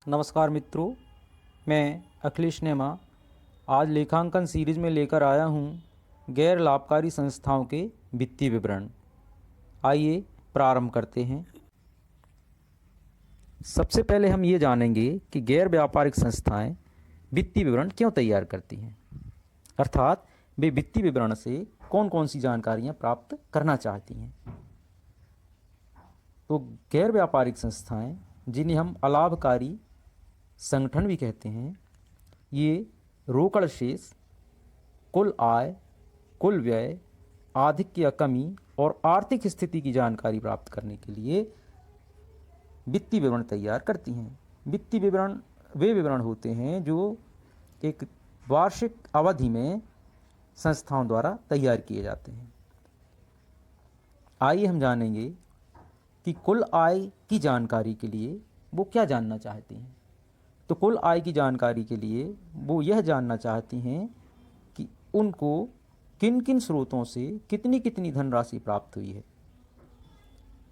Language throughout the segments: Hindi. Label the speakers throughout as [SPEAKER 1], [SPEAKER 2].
[SPEAKER 1] नमस्कार मित्रों, मैं अखिलेश नेमा आज लेखांकन सीरीज में लेकर आया हूँ गैर लाभकारी संस्थाओं के वित्तीय विवरण। आइए प्रारंभ करते हैं। सबसे पहले हम ये जानेंगे कि गैर व्यापारिक संस्थाएं वित्तीय विवरण क्यों तैयार करती हैं, अर्थात वे वित्तीय विवरण से कौन कौन सी जानकारियाँ प्राप्त करना चाहती हैं। तो गैर व्यापारिक संस्थाएं, जिन्हें हम अलाभकारी संगठन भी कहते हैं, ये रोकड़ शेष, कुल आय, कुल व्यय, आधिक्य या कमी और आर्थिक स्थिति की जानकारी प्राप्त करने के लिए वित्तीय विवरण तैयार करती हैं। वित्तीय विवरण वे विवरण होते हैं जो एक वार्षिक अवधि में संस्थाओं द्वारा तैयार किए जाते हैं। आइए हम जानेंगे कि कुल आय की जानकारी के लिए वो क्या जानना चाहती हैं। तो कुल आय की जानकारी के लिए वो यह जानना चाहती हैं कि उनको किन किन स्रोतों से कितनी कितनी धनराशि प्राप्त हुई है।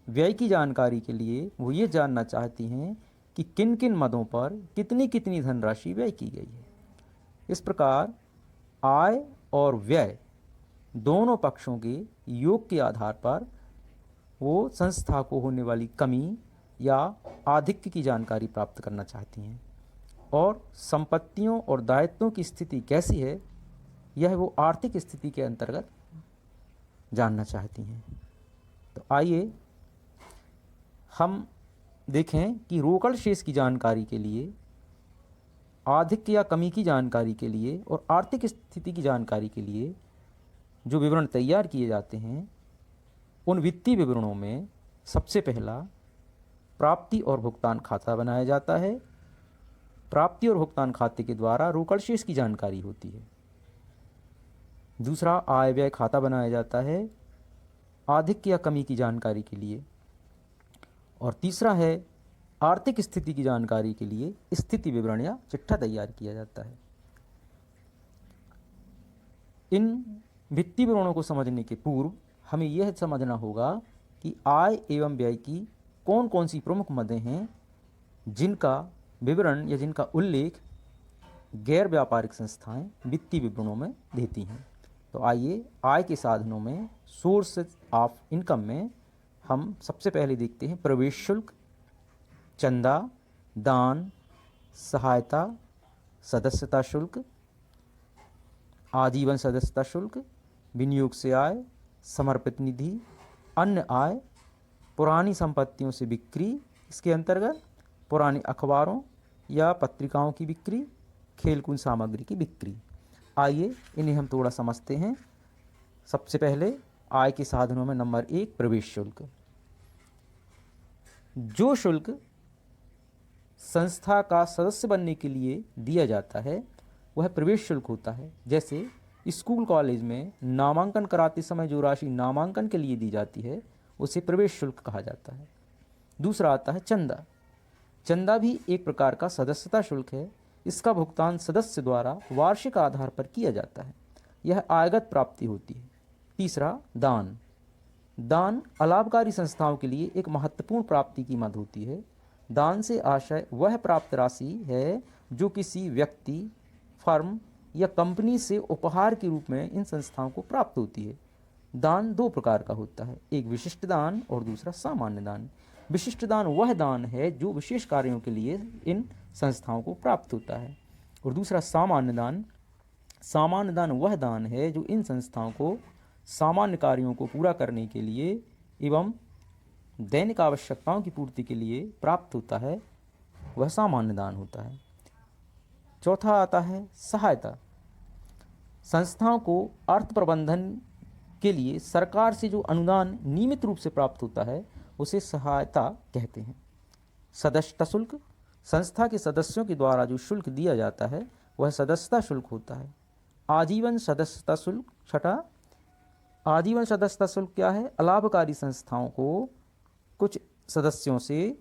[SPEAKER 1] व्यय की जानकारी के लिए वो ये जानना चाहती हैं कि किन किन मदों पर कितनी कितनी धनराशि व्यय की गई है। इस प्रकार आय और व्यय दोनों पक्षों के योग के आधार पर वो संस्था को होने वाली कमी या आधिक्य की जानकारी प्राप्त करना चाहती हैं, और संपत्तियों और दायित्वों की स्थिति कैसी है यह वो आर्थिक स्थिति के अंतर्गत जानना चाहती हैं। तो आइए हम देखें कि रोकड़ शेष की जानकारी के लिए, आधिक्य या कमी की जानकारी के लिए और आर्थिक स्थिति की जानकारी के लिए जो विवरण तैयार किए जाते हैं, उन वित्तीय विवरणों में सबसे पहला प्राप्ति और भुगतान खाता बनाया जाता है। प्राप्ति और भुगतान खाते के द्वारा रोकड़ शेष की जानकारी होती है। दूसरा आय व्यय खाता बनाया जाता है आधिक्य या कमी की जानकारी के लिए। और तीसरा है आर्थिक स्थिति की जानकारी के लिए स्थिति विवरण या चिट्ठा तैयार किया जाता है। इन वित्तीय विवरणों को समझने के पूर्व हमें यह समझना होगा कि आय एवं व्यय की कौन कौन सी प्रमुख मदें हैं जिनका विवरण या जिनका उल्लेख गैर व्यापारिक संस्थाएं वित्तीय विवरणों में देती हैं। तो आइए आय के साधनों में, सोर्स ऑफ इनकम में, हम सबसे पहले देखते हैं प्रवेश शुल्क, चंदा, दान, सहायता, सदस्यता शुल्क, आजीवन सदस्यता शुल्क, विनियोग से आय, समर्पित निधि, अन्य आय, पुरानी संपत्तियों से बिक्री, इसके अंतर्गत पुराने अखबारों या पत्रिकाओं की बिक्री, खेलकूद सामग्री की बिक्री। आइए इन्हें हम थोड़ा समझते हैं। सबसे पहले आय के साधनों में नंबर 1 प्रवेश शुल्क। जो शुल्क संस्था का सदस्य बनने के लिए दिया जाता है वह प्रवेश शुल्क होता है। जैसे स्कूल कॉलेज में नामांकन कराते समय जो राशि नामांकन के लिए दी जाती है उसे प्रवेश शुल्क कहा जाता है। दूसरा आता है चंदा। चंदा भी एक प्रकार का सदस्यता शुल्क है। इसका भुगतान सदस्य द्वारा वार्षिक आधार पर किया जाता है। यह आयगत प्राप्ति होती है। तीसरा दान। दान अलाभकारी संस्थाओं के लिए एक महत्वपूर्ण प्राप्ति की मद होती है। दान से आशय वह प्राप्त राशि है जो किसी व्यक्ति, फर्म या कंपनी से उपहार के रूप में इन संस्थाओं को प्राप्त होती है। दान दो प्रकार का होता है, एक विशिष्ट दान और दूसरा सामान्य दान। विशिष्ट दान वह दान है जो विशेष कार्यों के लिए इन संस्थाओं को प्राप्त होता है, और दूसरा सामान्य दान। सामान्य दान वह दान है जो इन संस्थाओं को सामान्य कार्यों को पूरा करने के लिए एवं दैनिक आवश्यकताओं की पूर्ति के लिए प्राप्त होता है, वह सामान्य दान होता है। चौथा आता है सहायता। संस्थाओं को अर्थ प्रबंधन के लिए सरकार से जो अनुदान नियमित रूप से प्राप्त होता है उसे सहायता कहते हैं। सदस्यता शुल्क। संस्था के सदस्यों के द्वारा जो शुल्क दिया जाता है वह सदस्यता शुल्क होता है। आजीवन सदस्यता शुल्क। छठा, आजीवन सदस्यता शुल्क क्या है? अलाभकारी संस्थाओं को कुछ सदस्यों से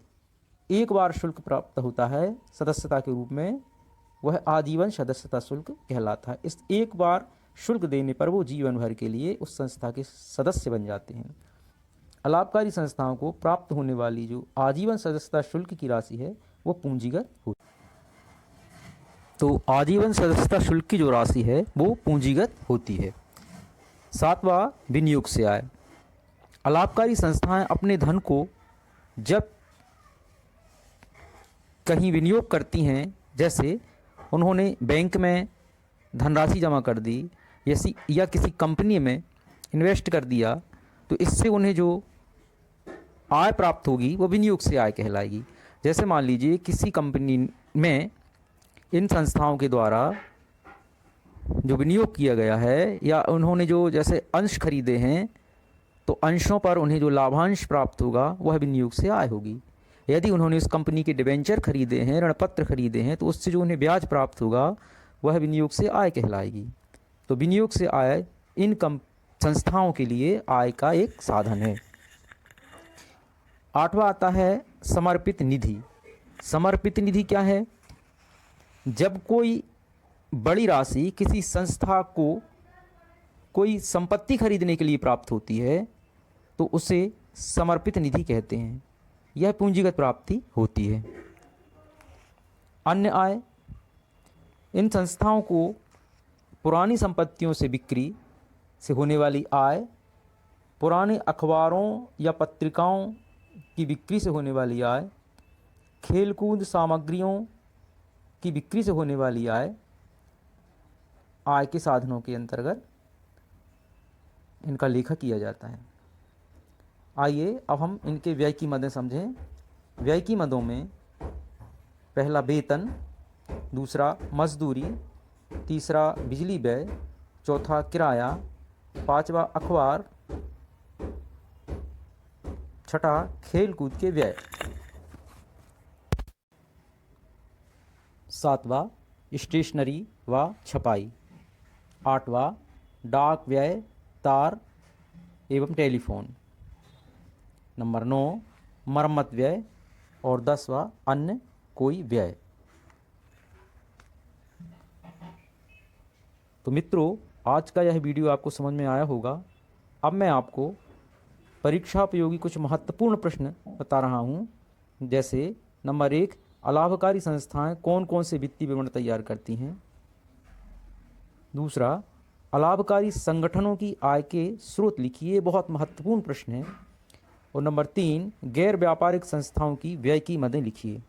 [SPEAKER 1] एक बार शुल्क प्राप्त होता है सदस्यता के रूप में, वह आजीवन सदस्यता शुल्क कहलाता है। इस एक बार शुल्क देने पर वो जीवन भर के लिए उस संस्था के सदस्य बन जाते हैं। अलाभकारी संस्थाओं को प्राप्त होने वाली जो आजीवन सदस्यता शुल्क की राशि है वो पूंजीगत होती है। तो आजीवन सदस्यता शुल्क की जो राशि है वो पूंजीगत होती है। 7वां विनियोग से आय। अलाभकारी संस्थाएं अपने धन को जब कहीं विनियोग करती हैं, जैसे उन्होंने बैंक में धनराशि जमा कर दी या किसी कंपनी में इन्वेस्ट कर दिया, तो इससे उन्हें जो आय प्राप्त होगी वो विनियोग से आय कहलाएगी। जैसे मान लीजिए किसी कंपनी में इन संस्थाओं के द्वारा जो विनियोग किया गया है या उन्होंने जो जैसे अंश खरीदे हैं, तो अंशों पर उन्हें जो लाभांश प्राप्त होगा वह विनियोग से आय होगी। यदि उन्होंने उस कंपनी के डिबेंचर खरीदे हैं, ऋणपत्र खरीदे हैं, तो उससे जो उन्हें ब्याज प्राप्त होगा वह विनियोग से आय कहलाएगी। तो विनियोग से आय इन संस्थाओं के लिए आय का एक साधन है। 8वां आता है समर्पित निधि। समर्पित निधि क्या है? जब कोई बड़ी राशि किसी संस्था को कोई संपत्ति खरीदने के लिए प्राप्त होती है तो उसे समर्पित निधि कहते हैं। यह पूंजीगत प्राप्ति होती है। अन्य आय। इन संस्थाओं को पुरानी संपत्तियों से बिक्री से होने वाली आय, पुराने अखबारों या पत्रिकाओं की बिक्री से होने वाली आय, खेलकूद सामग्रियों की बिक्री से होने वाली आय के साधनों के अंतर्गत इनका लेखा किया जाता है। आइए अब हम इनके व्यय की मदें समझें। व्यय की मदों में पहला वेतन, दूसरा मजदूरी, तीसरा बिजली व्यय, चौथा किराया, 5वां अखबार, 6ठा खेल कूद के व्यय, 7वां स्टेशनरी व छपाई, 8वां डाक व्यय, तार एवं टेलीफोन, नंबर 9 मरम्मत व्यय और 10वां अन्य कोई व्यय। तो मित्रों, आज का यह वीडियो आपको समझ में आया होगा। अब मैं आपको परीक्षा उपयोगी कुछ महत्वपूर्ण प्रश्न बता रहा हूँ। जैसे नंबर 1, अलाभकारी संस्थाएं कौन कौन से वित्तीय विवरण तैयार करती हैं। दूसरा, अलाभकारी संगठनों की आय के स्रोत लिखिए, बहुत महत्वपूर्ण प्रश्न है। और नंबर 3, गैर व्यापारिक संस्थाओं की व्यय की मदें लिखिए।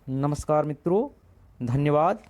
[SPEAKER 1] नमस्कार मित्रों, धन्यवाद।